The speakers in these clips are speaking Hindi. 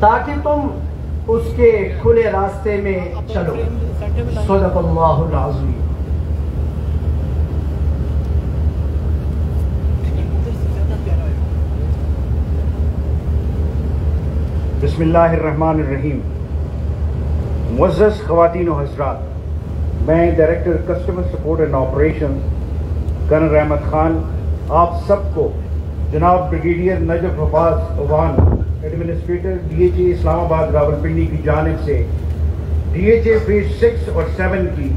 ताकि तुम उसके खुले रास्ते में चलो। सदक़ल्लाहुल अज़ीम। बिस्मिल्लाहिर्रहमानिर्रहीम। मुअज़्ज़ज़ ख़वातीन व हज़रात, मैं director customer support and operation colonel Rahmat Khan आप सबको जनाब brigadier Najaf Abbas Awan administrator DHA Islamabad Rawalpindi की जानिब से DHA फेज 6 और 7 की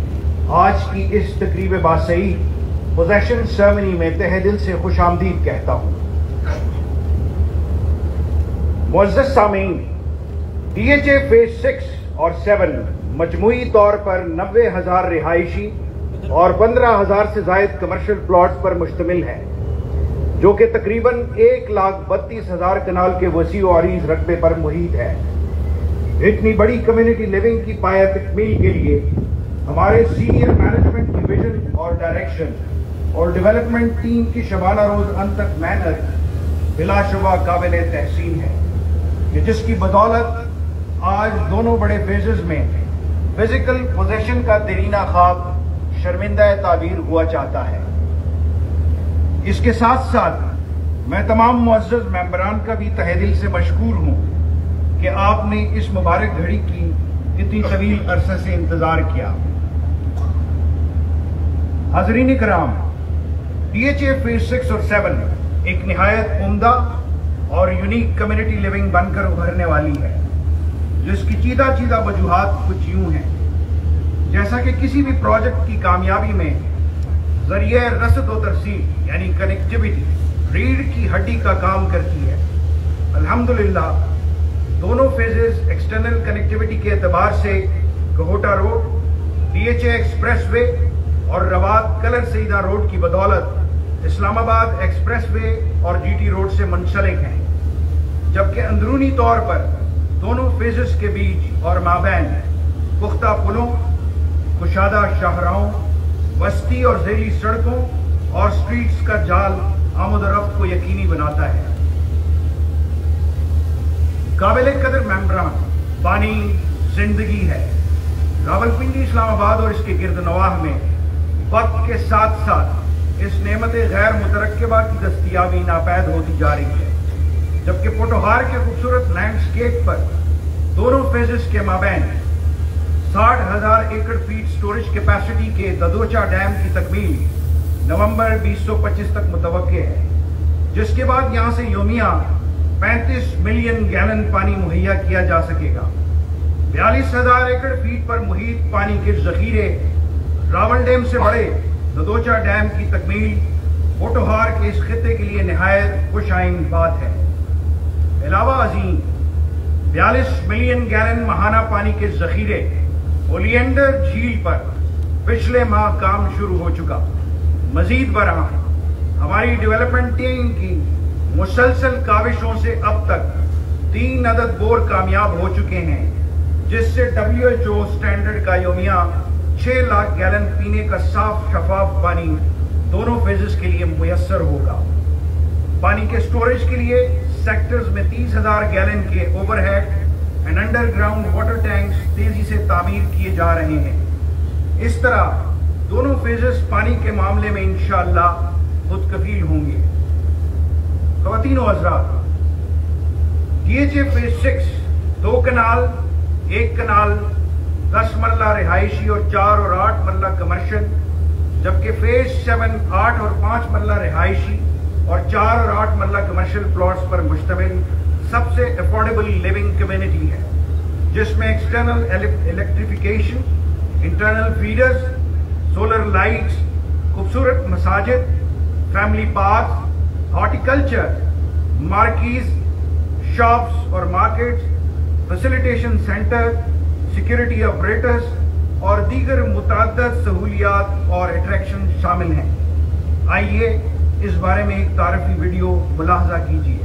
आज की इस तकरीब बासई पोजेशन सेरेमनी में तहे दिल से खुशामदीद कहता हूँ। मुअज़्ज़ज़ सामीन, DHA फेज 6 और 7 मजमूई तौर पर 90,000 रिहायशी और 15,000 से जायद कमर्शियल प्लॉट्स पर मुश्तमिल है, जो कि तकरीबन 1,32,000 कनाल के वसी और अरीज रकबे पर मुहित है। इतनी बड़ी कम्युनिटी लिविंग की पाया तकमील के लिए हमारे सीनियर मैनेजमेंट की विजन और डायरेक्शन और डेवलपमेंट टीम की शबाना रोज अनतक मेहनत बिलाशुबा काबिल तहसीन है, कि जिसकी बदौलत आज दोनों बड़े फेजेस में फिजिकल पोजेशन का देरीना ख्वाब शर्मिंदा ताबीर हुआ चाहता है। इसके साथ साथ मैं तमाम मुअज़्ज़ज़ मेंबरान का भी तहे दिल से मशकूर हूं कि आपने इस मुबारक घड़ी की इतनी तवील अरसे से इंतजार किया। हाज़रीन किराम, DHA फेज 6 और 7 एक निहायत उम्दा और यूनिक कम्युनिटी लिविंग बनकर उभरने वाली है, जिसकी चीदा चीदा वजूहात कुछ यूं हैं। जैसा कि किसी भी प्रोजेक्ट की कामयाबी में जरिए रसद व तरसील यानी कनेक्टिविटी रीढ़ की हड्डी का काम करती है। अल्हम्दुलिल्लाह दोनों फेजेस एक्सटर्नल कनेक्टिविटी के एतबार से कहोटा रोड, DHA एक्सप्रेसवे और रवात कलर सईदा रोड की बदौलत इस्लामाबाद एक्सप्रेसवे और GT रोड से मुंसलिक हैं, जबकि अंदरूनी तौर पर दोनों फेजेस के बीच और माबैन पुख्ता पुलों, कुशादा शाहराहों, बस्ती और ज़ैली सड़कों और स्ट्रीट्स का जाल आमद-ओ-रफ्त को यकीनी बनाता है। काबिल कदर मेंबरान, पानी जिंदगी है। रावलपिंडी इस्लामाबाद और इसके गिरदनवाह में वक्त के साथ साथ इस नेमत गैर मुतरक्किबा की दस्तयाबी नापैद होती जा रही है, जबकि पोटोहार के खूबसूरत लैंडस्केप पर दोनों फेजेस के माबैन 60,000 एकड़ फीट स्टोरेज कैपेसिटी के ददोचा डैम की तकमील नवंबर 2025 तक मुतवक्के है, जिसके बाद यहां से योमिया 35 मिलियन गैलन पानी मुहैया किया जा सकेगा। 42,000 एकड़ फीट पर मुहित पानी के जखीरे रावल डैम से बड़े ददोचा डैम की तकमील पोटोहार के इस खिते के लिए निहायत खुशाइन बात है। अलावा अजीम 42 मिलियन गैलन महाना पानी के जखीरे ओलियंडर झील पर पिछले माह काम शुरू हो चुका। मजीद बरआं हमारी डेवलपमेंट टीम की मुसलसल काविशों से अब तक 3 अदद बोर कामयाब हो चुके हैं, जिससे WHO स्टैंडर्ड का योमिया 6 लाख गैलन पीने का साफ शफाफ पानी दोनों फेजेस के लिए मुयस्सर होगा। पानी के स्टोरेज के लिए सेक्टर्स में 30,000 गैलन के overhead and underground water tanks तेजी से तामीर किए जा रहे हैं। इस तरह दोनों फेजेस पानी के मामले में इंशाअल्लाह खुद कफील होंगे। ख़वातीन व हज़रात, DHA फेज 6 2 कनाल, 1 कनाल 10 मरला रिहायशी और 4 और 8 मरला कमर्शियल, जबकि फेज 7 8 और 5 मरला रिहायशी और 4 और 8 मरला कमर्शियल प्लॉट्स पर मुश्तमिल सबसे अफोर्डेबल लिविंग कम्युनिटी है, जिसमें external electrification, internal feeders, solar lights, खूबसूरत मसाजिद, family park, horticulture, marquees, shops और markets, facilitation centre, security operators और दीगर मुतअद्दिद सहूलियात और अट्रैक्शन शामिल हैं। आइए इस बारे में एक तारीफी वीडियो मुलाहजा कीजिए।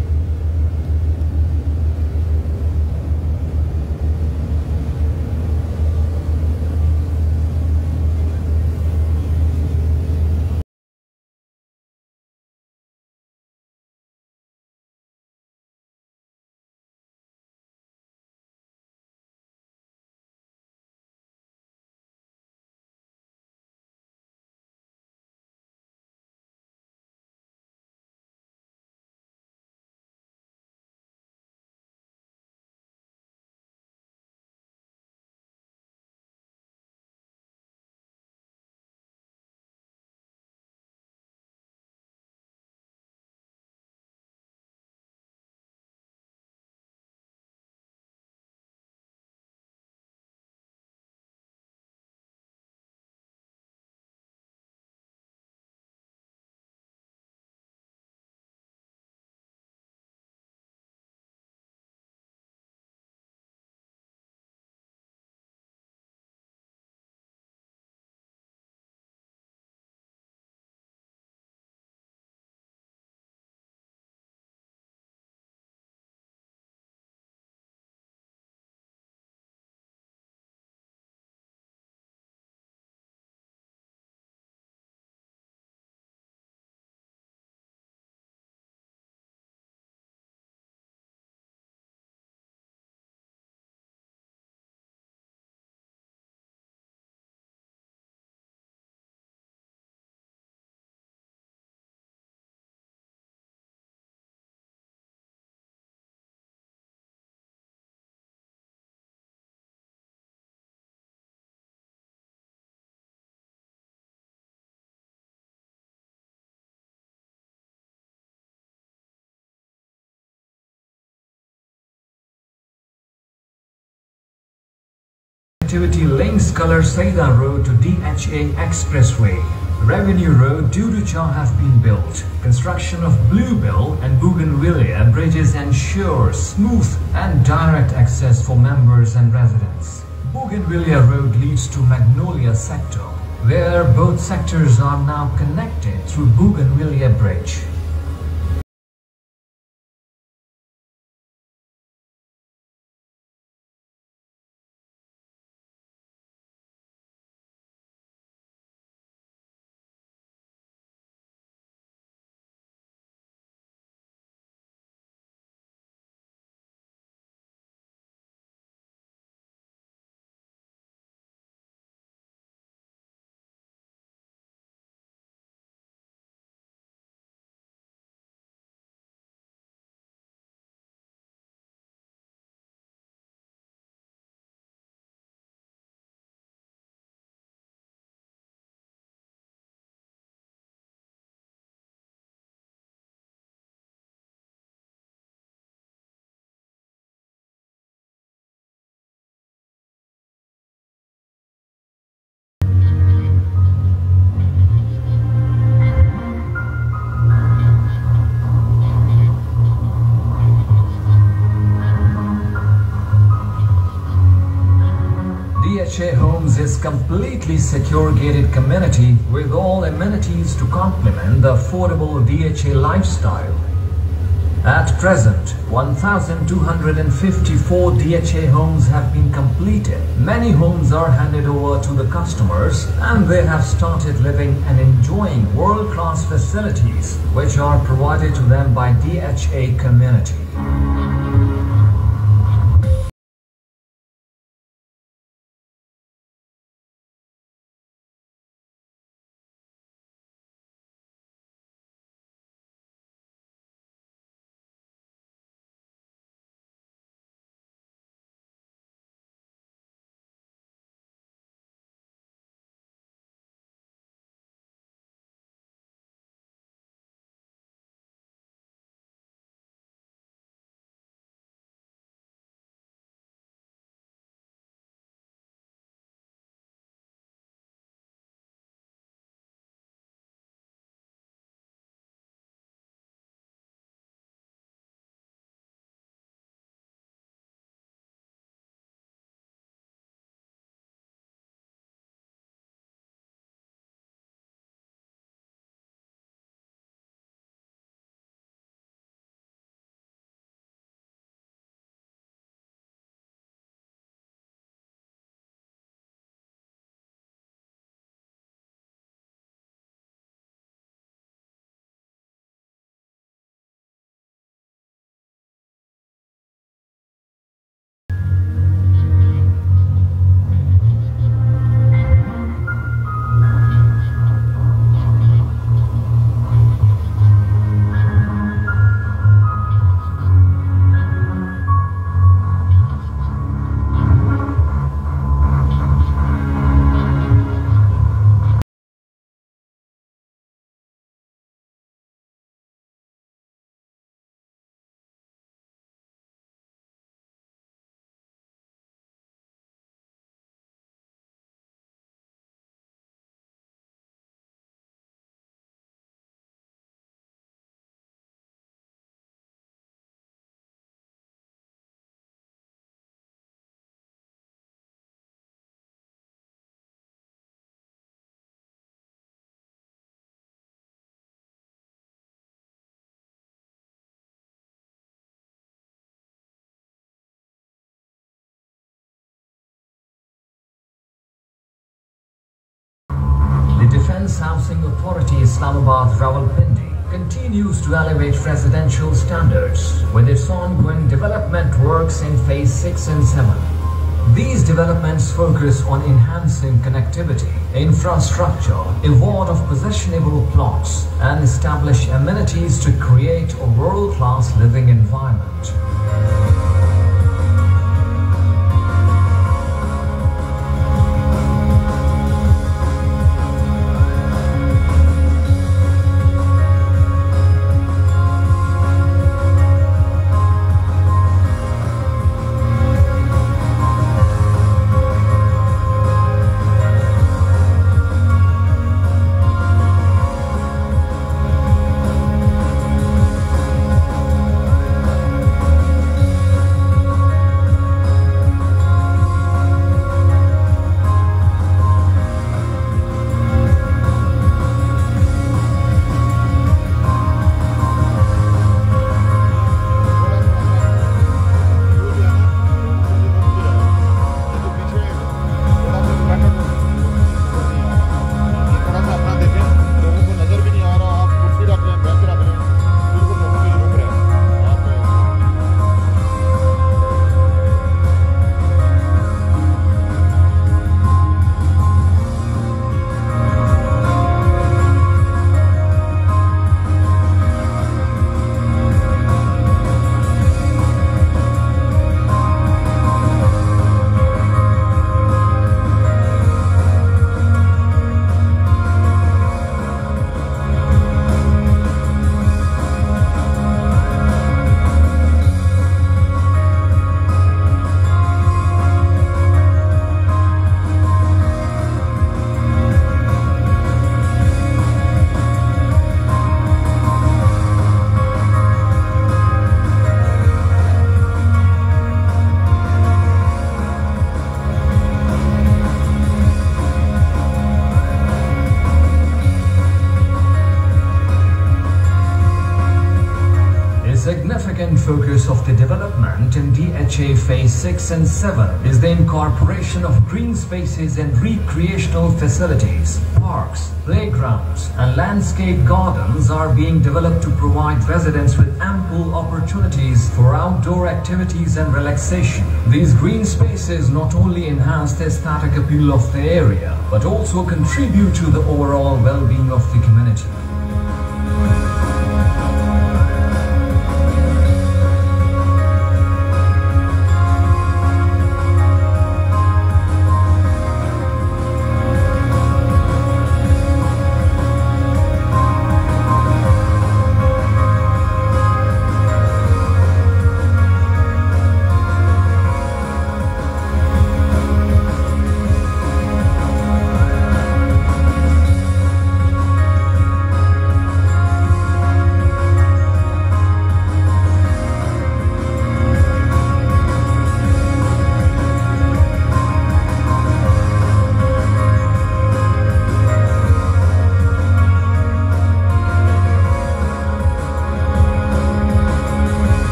Connectivity links Color Saida Road to DHA Expressway. Revenue Road, Duducha have been built. Construction of Bluebell and Bougainvillea bridges ensure smooth and direct access for members and residents. Bougainvillea Road leads to Magnolia sector, where both sectors are now connected through Bougainvillea Bridge. DHA Homes is completely secure gated community with all amenities to complement the affordable DHA lifestyle. At present, 1,254 DHA homes have been completed. Many homes are handed over to the customers and they have started living and enjoying world-class facilities which are provided to them by DHA community. The Defence Housing Authority Islamabad Rawalpindi continues to elevate residential standards with its ongoing development works in Phase 6 and 7. These developments focus on enhancing connectivity, infrastructure, award of possessionable plots, and establish amenities to create a world-class living environment. significant focus of the development in DHA Phase 6 and 7 is the incorporation of green spaces and recreational facilities. Parks, playgrounds and landscape gardens are being developed to provide residents with ample opportunities for outdoor activities and relaxation. These green spaces not only enhance the aesthetic appeal of the area, but also contribute to the overall well-being of the community.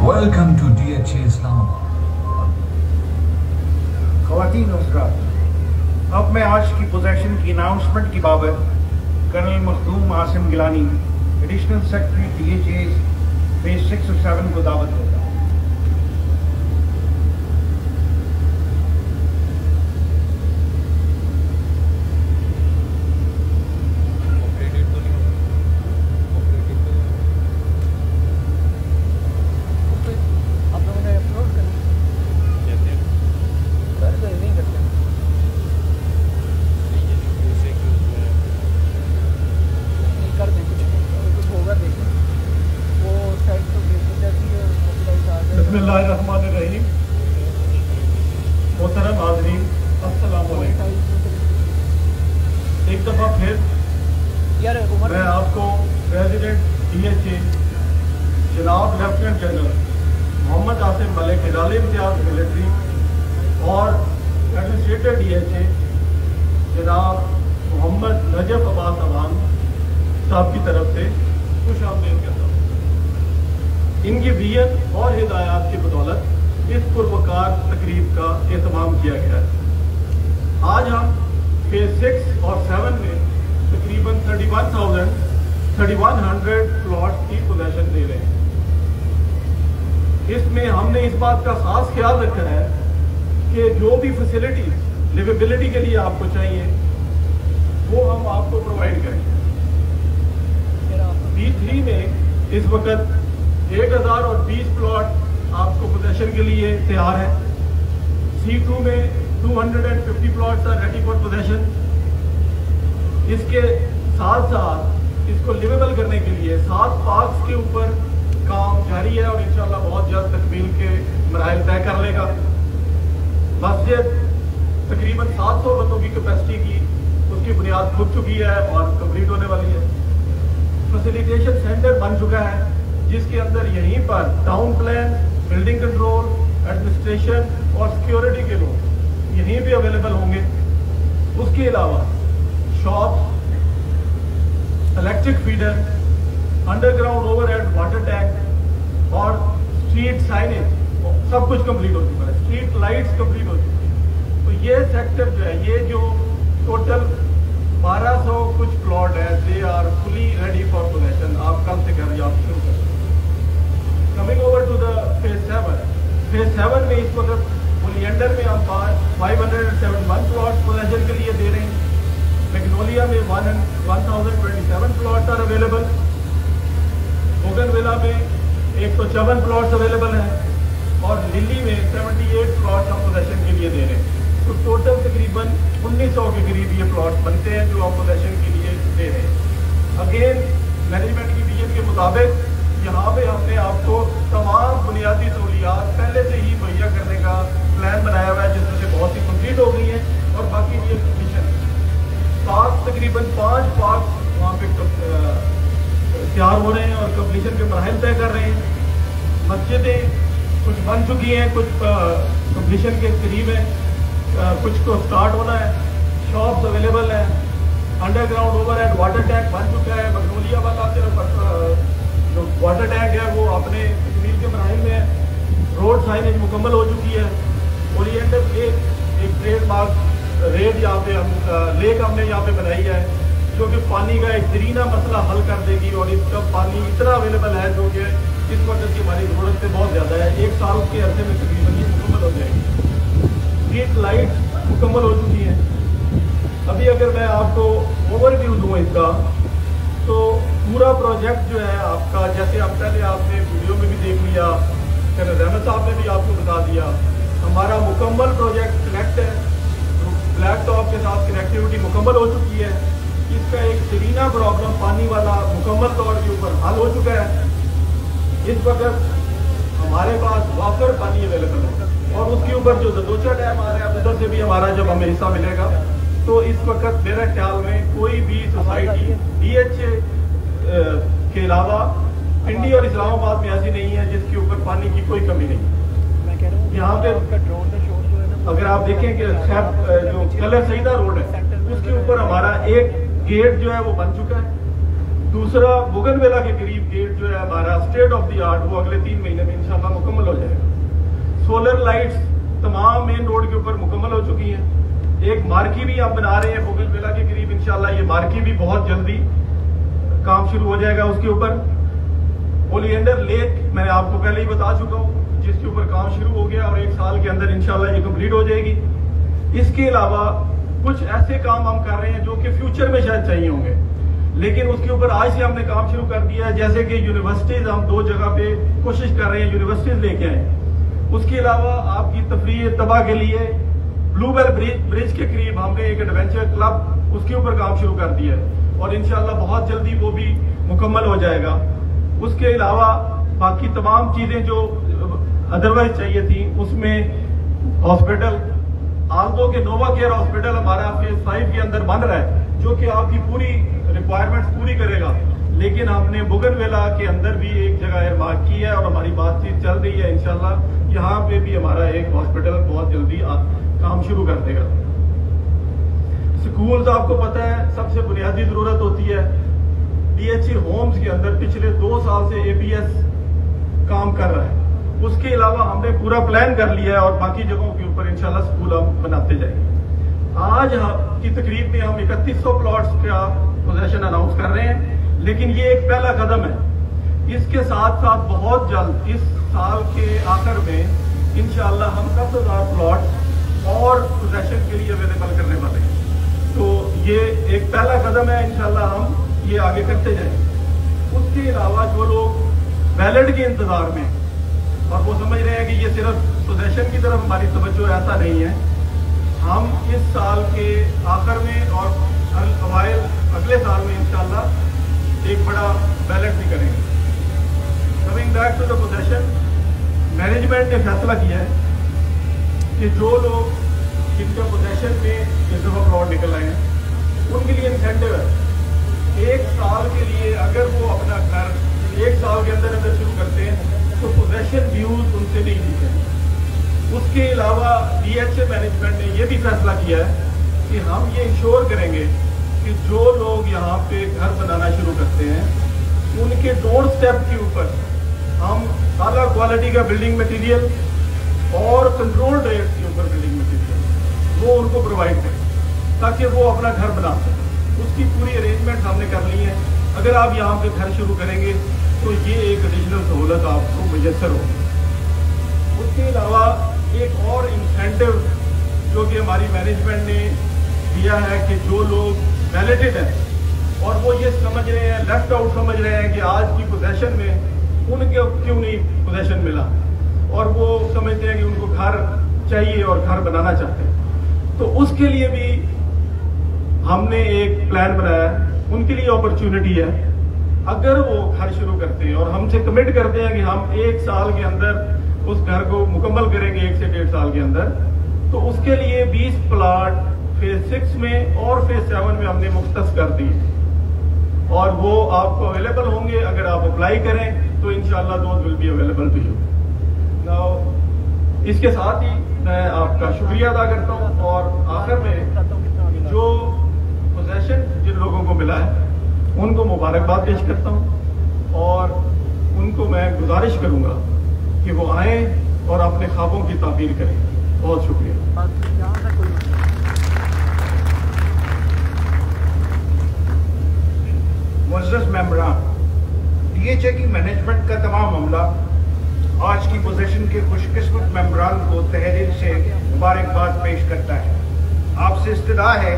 Welcome to DHA Islamabad. ख़वातीन हज़रात, अब मैं आज की पोजेशन की अनाउंसमेंट की बाबत colonel Makhdoom Asim Gilani, additional secretary DHA phase 6 और 7 को दावत देता हूँ। बिस्मिल्लाहिर्रहमानिर्रहीम। मोहतरम हाज़रीन, अस्सलाम वालेकुम। एक दफ़ा फिर मैं आपको प्रेसिडेंट DHA जनाब लेफ्टिनेंट जनरल मोहम्मद आसिम मलिक हिलाल इम्तियाज मिलिट्री और एडमिनिस्ट्रेटर DHA जनाब मोहम्मद नजफ अब्बास अवान साहब की तरफ से खुश आमदीद करता हूँ। इनकी वियत और हिदायत की बदौलत इस पुरवकार तकरीब का एहतमाम किया गया है। आज हम फेज 6 और 7 में तकरीबन 3100 प्लॉट्स की पोजेशन दे रहे हैं। इसमें हमने इस बात का खास ख्याल रखा है कि जो भी फैसिलिटीज लिवेबिलिटी के लिए आपको चाहिए वो हम आपको प्रोवाइड करें। B3 में इस वक्त 1020 प्लॉट आपको पोजेशन के लिए तैयार है। C2 में 250 plots are ready for possession. इसके साथ साथ इसको लिवेबल करने के लिए 7 पार्क्स के ऊपर काम जारी है और इंशाल्लाह बहुत जल्द तकमील के मराहिल तय कर लेगा। मस्जिद तकरीबन 700 बंदों की कैपेसिटी की उसकी बुनियाद खुद चुकी है और कंप्लीट होने वाली है। फैसिलिटेशन सेंटर बन चुका है जिसके अंदर यहीं पर town plan, building control, administration और सिक्योरिटी के लोग यहीं पे अवेलेबल होंगे। उसके अलावा shop, electric feeder, underground overhead water tank और स्ट्रीट साइनेज सब कुछ कंप्लीट हो चुका है। स्ट्रीट लाइट्स कंप्लीट हो चुकी है। तो ये सेक्टर जो है, ये जो टोटल 1200 कुछ प्लॉट है, they are fully ready for possession. आप कल से कर आप शुरू करें। Coming over to the phase 7, phase 7 में इस वक्त ओलियंडर में हम 571 प्लॉट पोजेशन के लिए दे रहे हैं। मैग्नोलिया में 1027 प्लॉट्स आर अवेलेबल। बोगनविला में 154 प्लॉट्स अवेलेबल हैं और लिली में 78 प्लॉट्स हम पोजेशन के लिए दे रहे हैं। तो टोटल तकरीबन 1900 के करीब ये प्लॉट्स बनते हैं जो हम पोजेशन के लिए दे रहे हैं। अगेन मैनेजमेंट की विजन के मुताबिक यहाँ पे हमने आपको तमाम बुनियादी सहूलियात पहले से ही मुहैया करने का प्लान बनाया हुआ है, जिसमें से बहुत सी कंप्लीट हो गई हैं और बाकी ये कंडीशन पार्क तकरीबन 5 पार्क वहाँ पे तैयार हो रहे हैं और कंप्लीशन के मराहल तय कर रहे हैं। मस्जिदें कुछ बन चुकी हैं, कुछ कंप्लीशन के करीब है, कुछ को स्टार्ट होना है। शॉप्स अवेलेबल है। अंडरग्राउंड ओवरहेड वाटर टैंक बन चुका है। मैग्नोलिया वाला सिर्फ जो वाटर टैंक है वो अपने तकमील के मराहल में है। रोड साइनेज मुकम्मल हो चुकी है। ओलियंडर लेक एक ट्रेडमार्क रेड यहाँ पे हम लेक हमने यहाँ पे बनाई है, जो कि पानी का एक दरीना मसला हल कर देगी और इसका पानी इतना अवेलेबल है जो कि इस वक्त की हमारी ज़रूरत से बहुत ज़्यादा है। 1 साल के अरसे में तकरीबन ये मुकम्मल हो जाएगी। स्ट्रीट लाइट मुकम्मल हो चुकी हैं। अभी अगर मैं आपको ओवरव्यू दूँ इसका, तो पूरा प्रोजेक्ट जो है आपका, जैसे आप पहले आपने वीडियो में भी देख लिया, रहमत साहब ने भी आपको बता दिया, हमारा मुकम्मल प्रोजेक्ट कनेक्ट है। ब्लैक टॉप के साथ कनेक्टिविटी मुकम्मल हो चुकी है। इसका एक सीरीना प्रॉब्लम पानी वाला मुकम्मल तौर के ऊपर हल हो चुका है। इस वक्त हमारे पास वाफर पानी अवेलेबल है और उसके ऊपर जो ददोचा डैम आ रहा है उधर से भी हमारा जब हमें हिस्सा मिलेगा, तो इस वक्त मेरे ख्याल में कोई भी सोसाइटी DHA के अलावा पिंडी और इस्लामाबाद में ऐसी नहीं है जिसके ऊपर पानी की कोई कमी नहीं। यहाँ पे अगर आप देखें कि जो कलर सईदा रोड है उसके ऊपर हमारा एक गेट जो है वो बन चुका है। दूसरा बोगनविला के करीब गेट जो है हमारा स्टेट ऑफ द आर्ट, वो अगले 3 महीने में इंशाल्लाह मुकम्मल हो जाएगा। सोलर लाइट्स तमाम मेन रोड के ऊपर मुकम्मल हो चुकी हैं। एक मार्की भी हम बना रहे हैं बोगनविला के करीब, इंशाल्लाह ये मार्की भी बहुत जल्दी काम शुरू हो जाएगा उसके ऊपर। ओलियंडर लेक मैंने आपको पहले ही बता चुका हूँ, जिसके ऊपर काम शुरू हो गया और 1 साल के अंदर इंशाल्लाह ये कंप्लीट हो जाएगी। इसके अलावा कुछ ऐसे काम हम कर रहे हैं जो कि फ्यूचर में शायद चाहिए होंगे, लेकिन उसके ऊपर आज से हमने काम शुरू कर दिया है। जैसे कि यूनिवर्सिटीज हम 2 जगह पे कोशिश कर रहे हैं यूनिवर्सिटीज लेके आए। उसके अलावा आपकी तफरीह तबाह के लिए ब्लूबेल ब्रिज के करीब हमने एक एडवेंचर क्लब उसके ऊपर काम शुरू कर दिया है और इंशाल्लाह बहुत जल्दी वो भी मुकम्मल हो जाएगा। उसके अलावा बाकी तमाम चीजें जो अदरवाइज चाहिए थी, उसमें हॉस्पिटल आल्दो के नोवा केयर हॉस्पिटल हमारा फेज 5 के अंदर बन रहा है, जो कि आपकी पूरी रिक्वायरमेंट्स पूरी करेगा। लेकिन हमने बोगनविला के अंदर भी एक जगह एयरमार्क की है और हमारी बातचीत चल रही है। इंशाल्लाह यहाँ पे भी हमारा एक हॉस्पिटल बहुत जल्दी काम शुरू कर देगा। स्कूल्स आपको पता है सबसे बुनियादी जरूरत होती है। DHA होम्स के अंदर पिछले 2 साल से APS काम कर रहा है। उसके अलावा हमने पूरा प्लान कर लिया है और बाकी जगहों के ऊपर इंशाल्लाह स्कूल हम बनाते जाएंगे। आज की तकरीब में हम 3100 प्लॉट्स का पोजेशन अनाउंस कर रहे हैं, लेकिन ये एक पहला कदम है। इसके साथ साथ बहुत जल्द इस साल के आखिर में इंशाल्लाह हम 10,000 प्लॉट और पोजेशन के लिए अवेलेबल करने वाले हैं। तो ये एक पहला कदम है, इंशाल्लाह हम ये आगे करते जाएंगे। उसके अलावा जो लोग बैलेट के इंतजार में और वो समझ रहे हैं कि ये सिर्फ पोजेशन की तरफ हमारी तवज्जो, ऐसा नहीं है। हम इस साल के आखिर में और अगले साल में इंशाल्लाह एक बड़ा बैलेट भी करेंगे। Coming back to the possession, management ने फैसला किया है कि जो लोग जिनका पोजेशन में इस दफा प्लॉट निकल आए हैं उनके लिए इंसेंटिव है। 1 साल के लिए अगर वो अपना घर 1 साल के अंदर शुरू करते हैं तो पोजेशन ड्यूज उनसे नहीं दी जाएंगे। उसके अलावा DHA मैनेजमेंट ने यह भी फैसला किया है कि हम ये इंश्योर करेंगे कि जो लोग यहाँ पे घर बनाना शुरू करते हैं उनके डोर स्टेप के ऊपर हम आला क्वालिटी का बिल्डिंग मटेरियल और कंट्रोल रेट के ऊपर बिल्डिंग मटेरियल वो उनको प्रोवाइड करें ताकि वो अपना घर बना सकें। उसकी पूरी अरेंजमेंट हमने कर ली है। अगर आप यहाँ पे घर शुरू करेंगे तो ये एक एडिशनल सहूलत आपको मुयसर होगी। उसके अलावा एक और इंसेंटिव जो कि हमारी मैनेजमेंट ने दिया है कि जो लोग वैलिडेड हैं और वो ये समझ रहे हैं, लेफ्ट आउट समझ रहे हैं कि आज की पोजीशन में उनके क्यों नहीं पोजीशन मिला, और वो समझते हैं कि उनको घर चाहिए और घर बनाना चाहते हैं, तो उसके लिए भी हमने एक प्लान बनाया है। उनके लिए अपॉर्चुनिटी है, अगर वो घर शुरू करते हैं और हमसे कमिट करते हैं कि हम 1 साल के अंदर उस घर को मुकम्मल करेंगे, 1 से 1.5 साल के अंदर, तो उसके लिए 20 प्लाट फेज 6 में और फेज 7 में हमने मुख्तस कर दिए और वो आपको अवेलेबल होंगे। अगर आप अप्लाई करें तो इंशाल्लाह those will be available to you. Now इसके साथ ही मैं आपका शुक्रिया अदा करता हूँ और आखिर में जो पोजेशन जिन लोगों को मिला है उनको मुबारकबाद पेश करता हूँ और उनको मैं गुजारिश करूंगा कि वो आए और अपने ख्वाबों की ताबीर करें। बहुत शुक्रिया। मुअज़्ज़ज़ मेंबरान, डीएचए की मैनेजमेंट का तमाम अमला आज की पोजीशन के खुशकिस्मत मेंबरान को तहे दिल से मुबारकबाद पेश करता है। आपसे इस्तदा है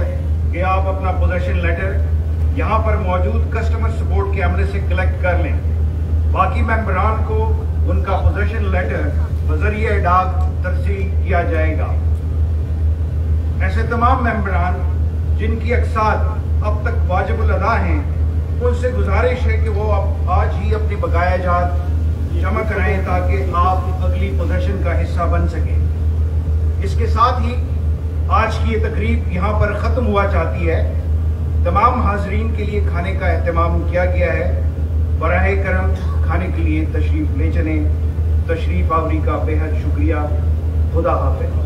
कि आप अपना पोजीशन लेटर यहाँ पर मौजूद कस्टमर सपोर्ट के अमले से कलेक्ट कर लें। बाकी मेंबरान को उनका पोजीशन लेटर बजरिए डाक तरसील किया जाएगा। ऐसे तमाम मेंबरान जिनकी अक्सार अब तक वाजिबुल अदा हैं, उनसे गुजारिश है कि वो आज ही अपनी बकाया जात जमा कराएं ताकि आप अगली पोजीशन का हिस्सा बन सकें। इसके साथ ही आज की ये तकरीब यहाँ पर ख़त्म हुआ चाहती है। तमाम हाजरीन के लिए खाने का एहतमाम किया गया है। बराए करम खाने के लिए तशरीफ ले चलें। तशरीफ आवरी का बेहद शुक्रिया। खुदा हाफिज़।